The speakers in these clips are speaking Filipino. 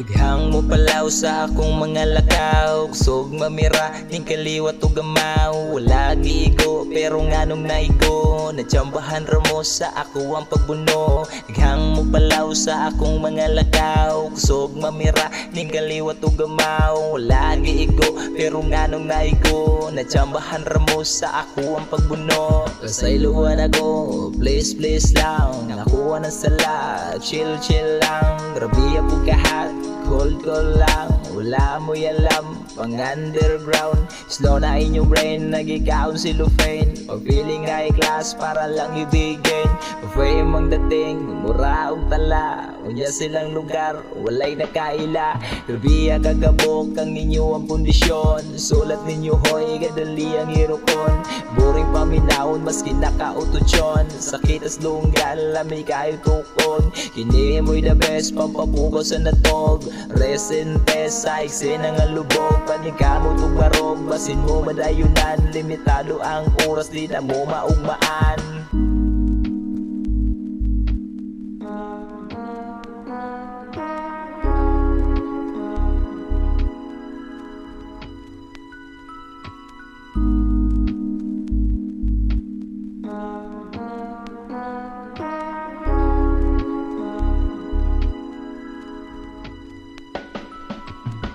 Daghang mo palaw sa akong mga lakaw, kusog mamira, ning kaliwat o gamaw. Wala giigo pero nganong naigo, natsambahan ramo sa ako ang pagbuno. Daghang mo palaw sa akong mga lakaw, kusog mamira, ning kaliwat o gamaw. Wala giigo pero nganong naigo, natsambahan ramo sa ako ang pagbuno. Kasayluan ako, please please lang, nakuha na sala, chill chill lang. Grabe ako kahat, cold lang, wala mo alam, pang underground. Slow na inyong brain, nagikaon si Lufane. Pag feeling high class, para lang ibigin. Fame ang dating, mura og tala, unya silang lugar, walay nakaila. Grabe kagabok ang inyo ang pundisyon, sulat ninyo hoy, gadali ang hirokon. Boring paminahon, maski naka-autotune, sakit as lunggan, lamay kayo tukon. Kini mo'y the best, pampabuko sa natog. Resente sa iksin ang alubog, panikamot ug barog, basin mo madayunan. Limitado ang oras, di na mo maugmaan.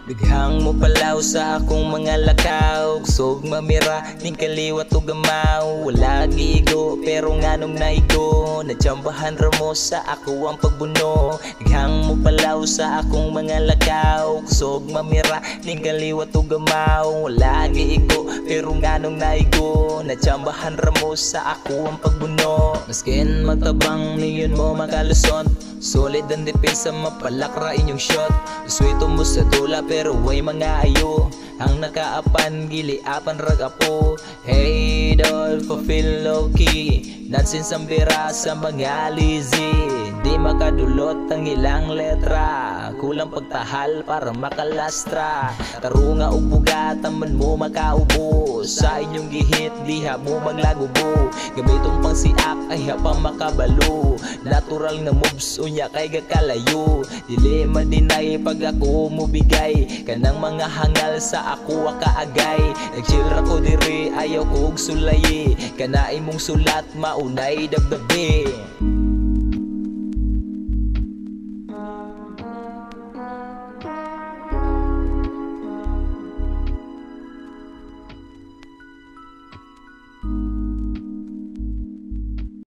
Daghang mo palaw sa akong mga lakaw, kusog mamira, ning kaliwat o gamaw. Wala giigo pero nganong naigo, natsambahan ramo sa ako ang pagbuno. Daghang mo palaw sa akong mga lakaw, kusog mamira, ning kaliwat o gamaw. Wala giigo pero nganong naigo, natsambahan ramo sa ako ang pagbuno. Maskin matabang niyon mo makalusot, solid ang depensa, mapalakra inyong shot. Uswito mo sa tula pero way mga ayo, ang nakaapan giliapan ragapo. Hey dol, pa-feel low-key, nonsense ang bira sa mga lazy. Di makadulot ang ilang letra, kulang pagtahal para makalastra. Tarunga o bugatan man mo makaubo, sa inyong gihit diha mo maglagubo. Gamitong pang siak ay hapang makabalo, natural na moves unya kay gakalayo. Dili madinay pag ako mubigay, kanang mga hangal sa ako akaagay. Nagchill ako diri, ayaw ko og sulayi, kana imong sulat maunay dabdabi.